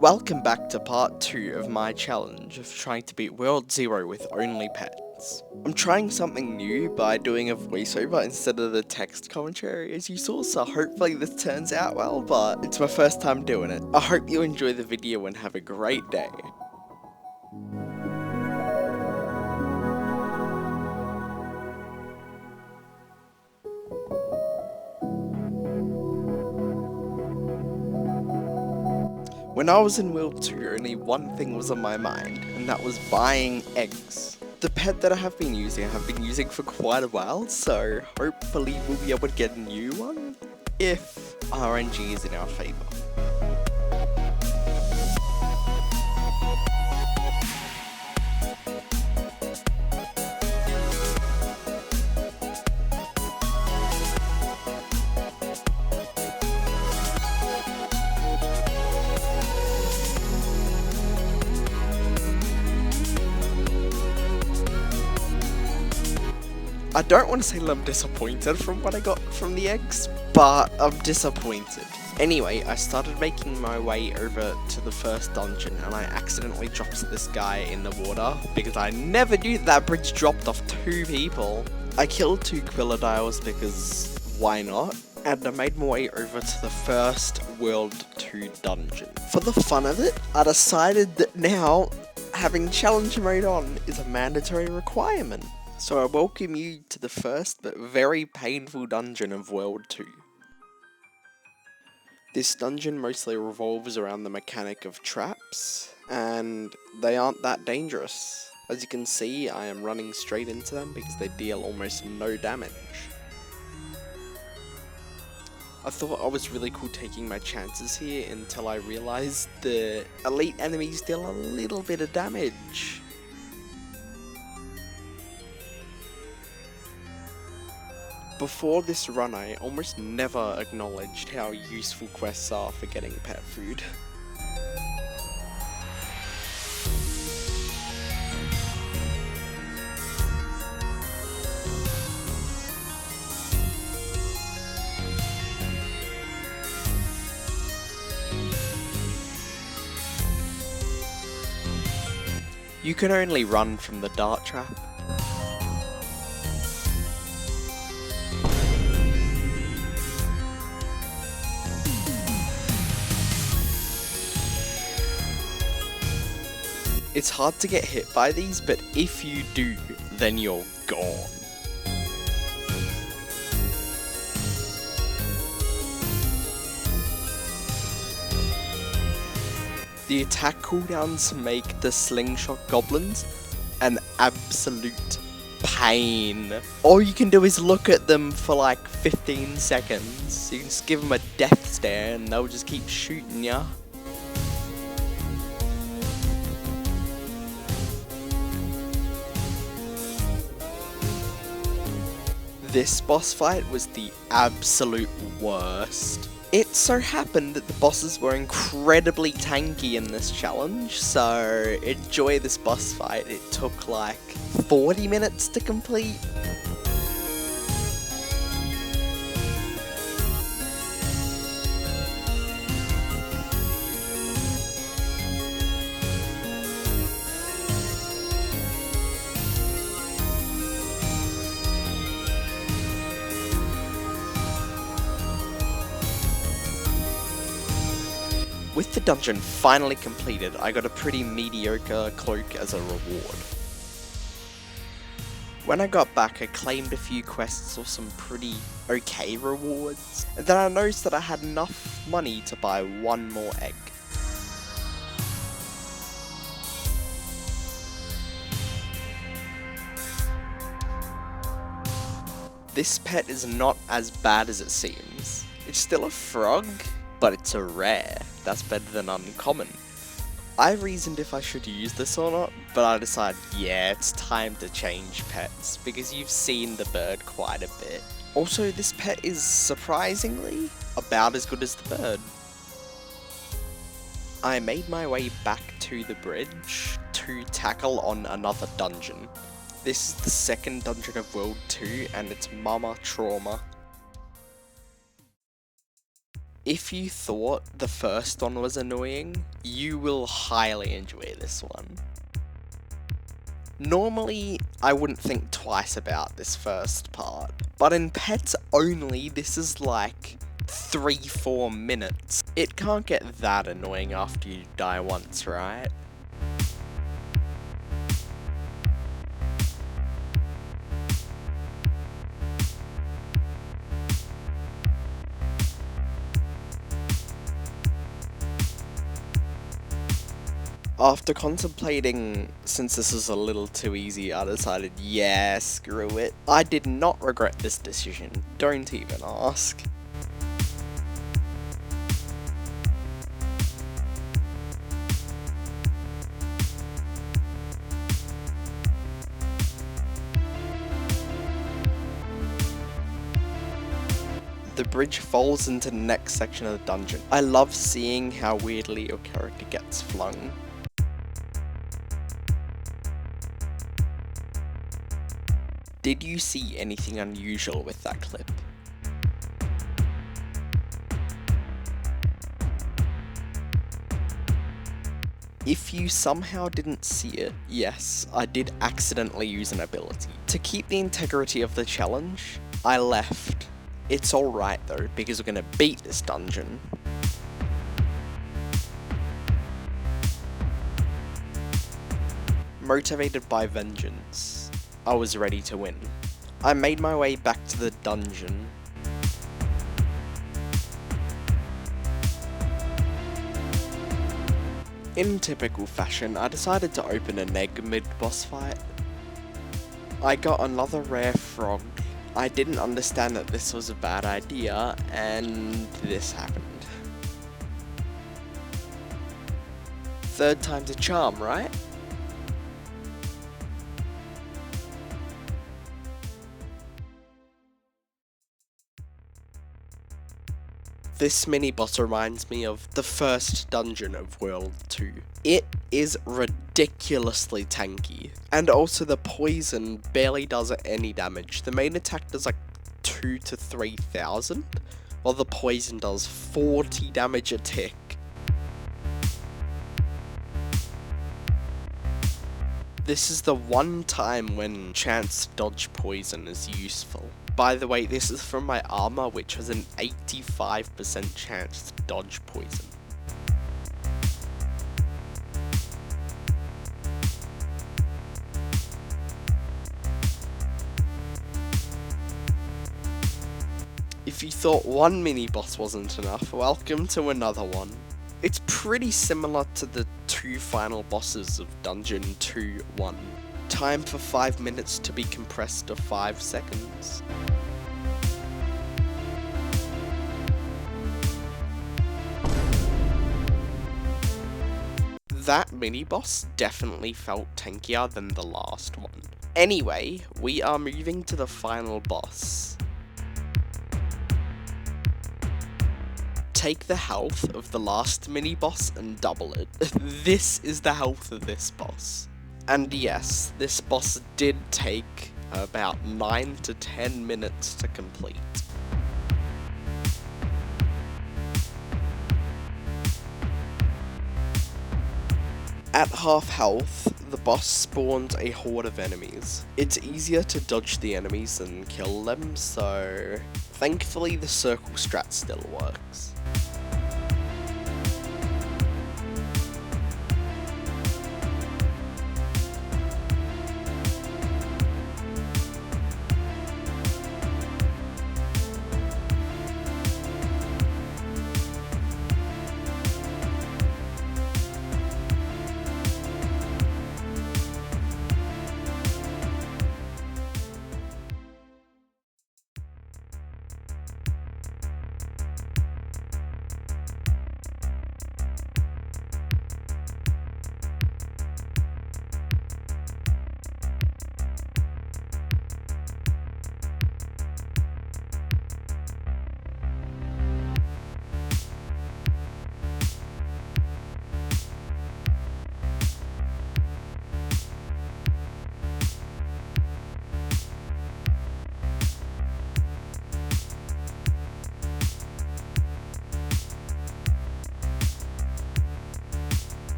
Welcome back to part 2 of my challenge of trying to beat World 0 with only pets. I'm trying something new by doing a voiceover instead of the text commentary as you saw, so hopefully this turns out well, but it's my first time doing it. I hope you enjoy the video and have a great day. When I was in World 2, only one thing was on my mind, and that was buying eggs. The pet that I have been using for quite a while, so hopefully we'll be able to get a new one, if RNG is in our favour. I don't want to say that I'm disappointed from what I got from the eggs, but I'm disappointed. Anyway, I started making my way over to the first dungeon and I accidentally dropped this guy in the water because I never knew that bridge dropped off 2 people. I killed 2 Quilladiles because why not? And I made my way over to the first World 2 dungeon. For the fun of it, I decided that now having challenge mode on is a mandatory requirement. So I welcome you to the first but very painful dungeon of World 2. This dungeon mostly revolves around the mechanic of traps, and they aren't that dangerous. As you can see, I am running straight into them because they deal almost no damage. I thought I was really cool taking my chances here until I realized the elite enemies deal a little bit of damage. Before this run, I almost never acknowledged how useful quests are for getting pet food. You can only run from the dart trap. It's hard to get hit by these, but if you do, then you're gone. The attack cooldowns make the slingshot goblins an absolute pain. All you can do is look at them for like 15 seconds. You can just give them a death stare and they'll just keep shooting ya. This boss fight was the absolute worst. It so happened that the bosses were incredibly tanky in this challenge, so enjoy this boss fight. It took like 40 minutes to complete. With the dungeon finally completed, I got a pretty mediocre cloak as a reward. When I got back, I claimed a few quests or some pretty okay rewards, and then I noticed that I had enough money to buy 1 more egg. This pet is not as bad as it seems. It's still a frog, but it's a rare. That's better than uncommon. I reasoned if I should use this or not, but I decided, yeah, it's time to change pets, because you've seen the bird quite a bit. Also, this pet is surprisingly about as good as the bird. I made my way back to the bridge to tackle on another dungeon. This is the second dungeon of World 2, and it's Mama Trauma. If you thought the first one was annoying, you will highly enjoy this one. Normally, I wouldn't think twice about this first part, but in pets only, this is like 3-4 minutes. It can't get that annoying after you die once, right? After contemplating, since this was a little too easy, I decided, yeah, screw it. I did not regret this decision, don't even ask. The bridge falls into the next section of the dungeon. I love seeing how weirdly your character gets flung. Did you see anything unusual with that clip? If you somehow didn't see it, yes, I did accidentally use an ability. To keep the integrity of the challenge, I left. It's alright though, because we're gonna beat this dungeon. Motivated by vengeance, I was ready to win. I made my way back to the dungeon. In typical fashion, I decided to open an egg mid-boss fight. I got another rare frog. I didn't understand that this was a bad idea, and this happened. Third time's a charm, right? This mini-boss reminds me of the first dungeon of World 2. It is ridiculously tanky, and also the poison barely does any damage. The main attack does like 2,000 to 3,000, while the poison does 40 damage a tick. This is the one time when chance to dodge poison is useful. By the way, this is from my armor, which has an 85% chance to dodge poison. If you thought one mini-boss wasn't enough, welcome to another one. It's pretty similar to the two final bosses of Dungeon 2-1. Time for 5 minutes to be compressed to 5 seconds. That mini-boss definitely felt tankier than the last one. Anyway, we are moving to the final boss. Take the health of the last mini-boss and double it. This is the health of this boss. And yes, this boss did take about 9 to 10 minutes to complete. At half health, the boss spawns a horde of enemies. It's easier to dodge the enemies than kill them, so thankfully the circle strat still works.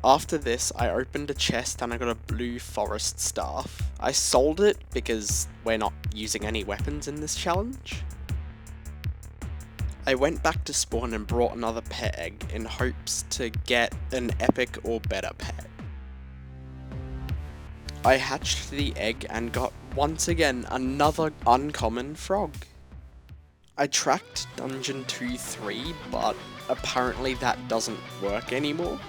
After this, I opened a chest and I got a blue forest staff. I sold it because we're not using any weapons in this challenge. I went back to spawn and brought another pet egg in hopes to get an epic or better pet. I hatched the egg and got, once again, another uncommon frog. I tracked Dungeon 2-3, but apparently that doesn't work anymore.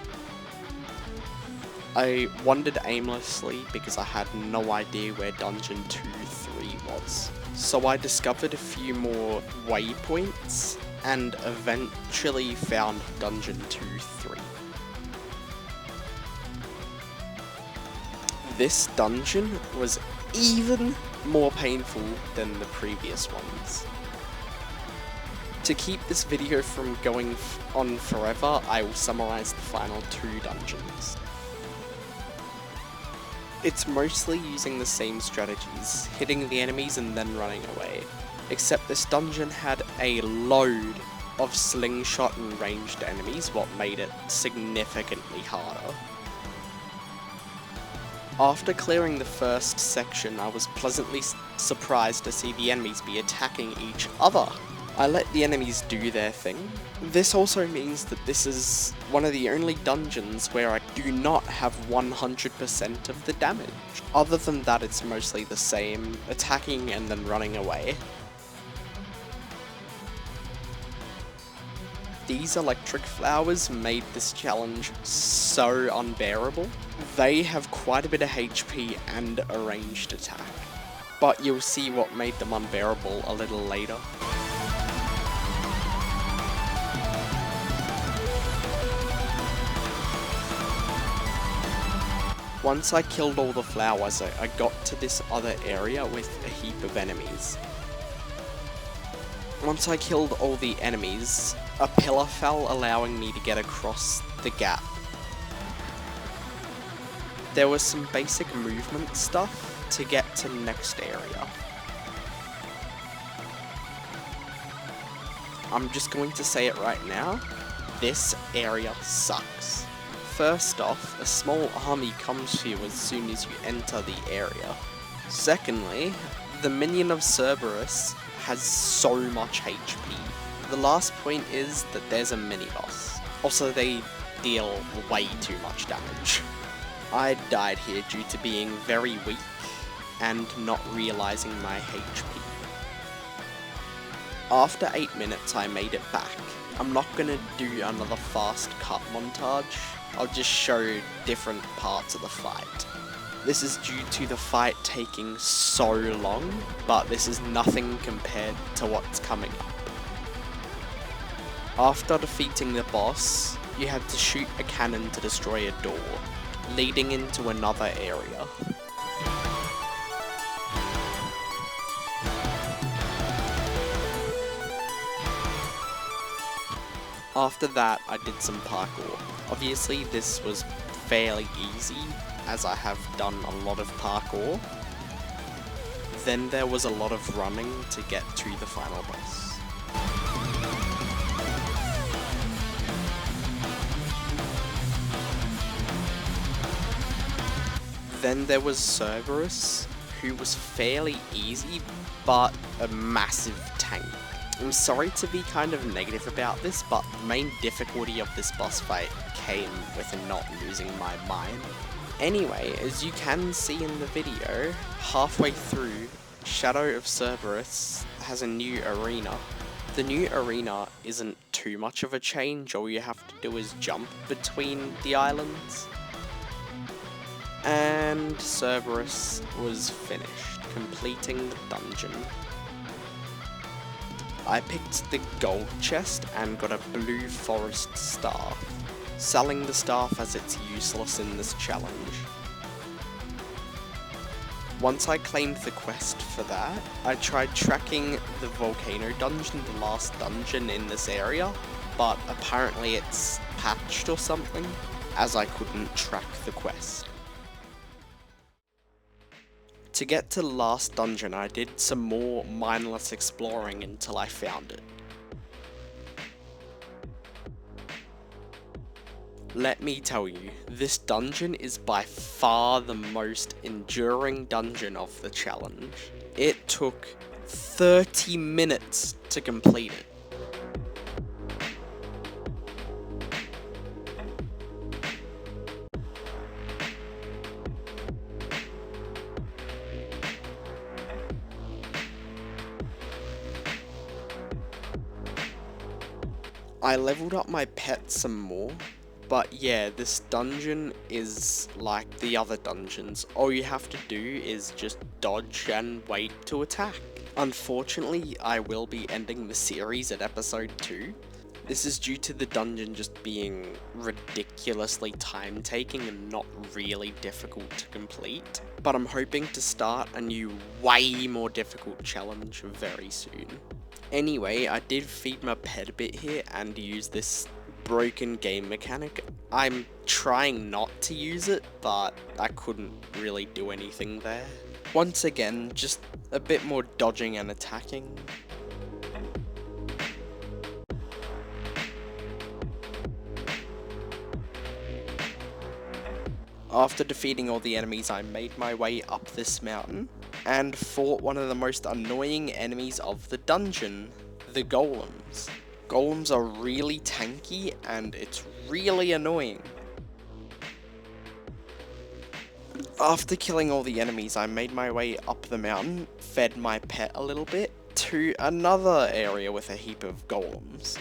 I wandered aimlessly because I had no idea where Dungeon 2-3 was. So I discovered a few more waypoints and eventually found Dungeon 2-3. This dungeon was even more painful than the previous ones. To keep this video from going on forever, I will summarize the final 2 dungeons. It's mostly using the same strategies, hitting the enemies and then running away, except this dungeon had a load of slingshot and ranged enemies, what made it significantly harder. After clearing the first section, I was pleasantly surprised to see the enemies be attacking each other. I let the enemies do their thing. This also means that this is one of the only dungeons where I do not have 100% of the damage. Other than that, it's mostly the same, attacking and then running away. These electric flowers made this challenge so unbearable. They have quite a bit of HP and a ranged attack, but you'll see what made them unbearable a little later. Once I killed all the flowers, I got to this other area with a heap of enemies. Once I killed all the enemies, a pillar fell, allowing me to get across the gap. There was some basic movement stuff to get to the next area. I'm just going to say it right now, this area sucks. First off, a small army comes to you as soon as you enter the area. Secondly, the minion of Cerberus has so much HP. The last point is that there's a mini-boss. Also, they deal way too much damage. I died here due to being very weak and not realizing my HP. After 8 minutes, I made it back. I'm not gonna do another fast cut montage. I'll just show different parts of the fight. This is due to the fight taking so long, but this is nothing compared to what's coming up. After defeating the boss, you have to shoot a cannon to destroy a door, leading into another area. After that, I did some parkour. Obviously, this was fairly easy, as I have done a lot of parkour. Then there was a lot of running to get to the final boss. Then there was Cerberus, who was fairly easy, but a massive tank. I'm sorry to be kind of negative about this, but the main difficulty of this boss fight came with not losing my mind. Anyway, as you can see in the video, halfway through, Shadow of Cerberus has a new arena. The new arena isn't too much of a change, all you have to do is jump between the islands. And Cerberus was finished, completing the dungeon. I picked the gold chest and got a blue forest staff, selling the staff as it's useless in this challenge. Once I claimed the quest for that, I tried tracking the volcano dungeon, the last dungeon in this area, but apparently it's patched or something, as I couldn't track the quest. To get to the last dungeon, I did some more mindless exploring until I found it. Let me tell you, this dungeon is by far the most enduring dungeon of the challenge. It took 30 minutes to complete it. I leveled up my pet some more, but yeah, this dungeon is like the other dungeons. All you have to do is just dodge and wait to attack. Unfortunately, I will be ending the series at episode 2. This is due to the dungeon just being ridiculously time-taking and not really difficult to complete. But I'm hoping to start a new, way more difficult challenge very soon. Anyway, I did feed my pet a bit here and use this broken game mechanic. I'm trying not to use it, but I couldn't really do anything there. Once again, just a bit more dodging and attacking. After defeating all the enemies, I made my way up this mountain and fought one of the most annoying enemies of the dungeon, the golems. Golems are really tanky and it's really annoying. After killing all the enemies, I made my way up the mountain, fed my pet a little bit, to another area with a heap of golems.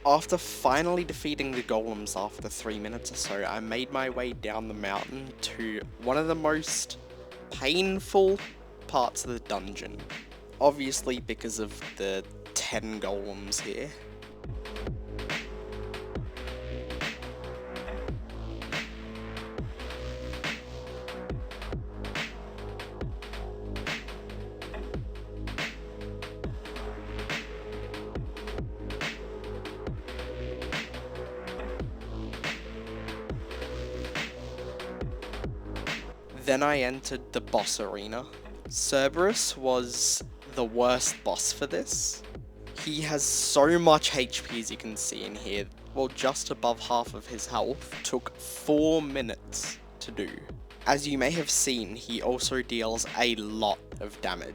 After finally defeating the golems after 3 minutes or so, I made my way down the mountain to one of the most painful parts of the dungeon. Obviously because of the 10 golems here. Then I entered the boss arena. Cerberus was the worst boss for this. He has so much HP as you can see in here, well just above half of his health, took 4 minutes to do. As you may have seen, he also deals a lot of damage.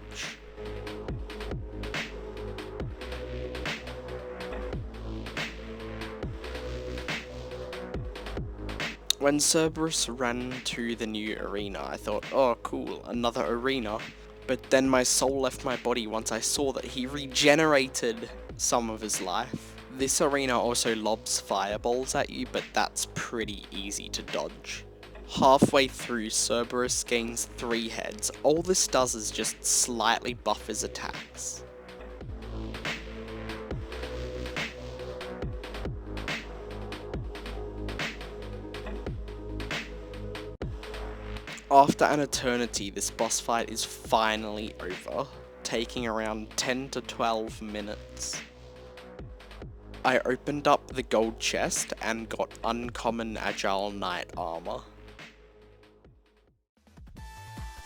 When Cerberus ran to the new arena, I thought, oh cool, another arena. But then my soul left my body once I saw that he regenerated some of his life. This arena also lobs fireballs at you, but that's pretty easy to dodge. Halfway through, Cerberus gains 3 heads. All this does is just slightly buff his attacks. After an eternity, this boss fight is finally over, taking around 10 to 12 minutes. I opened up the gold chest and got uncommon agile knight armor.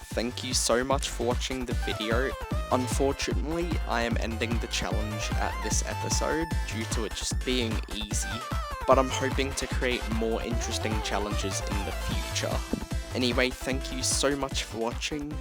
Thank you so much for watching the video. Unfortunately, I am ending the challenge at this episode due to it just being easy, but I'm hoping to create more interesting challenges in the future. Anyway, thank you so much for watching.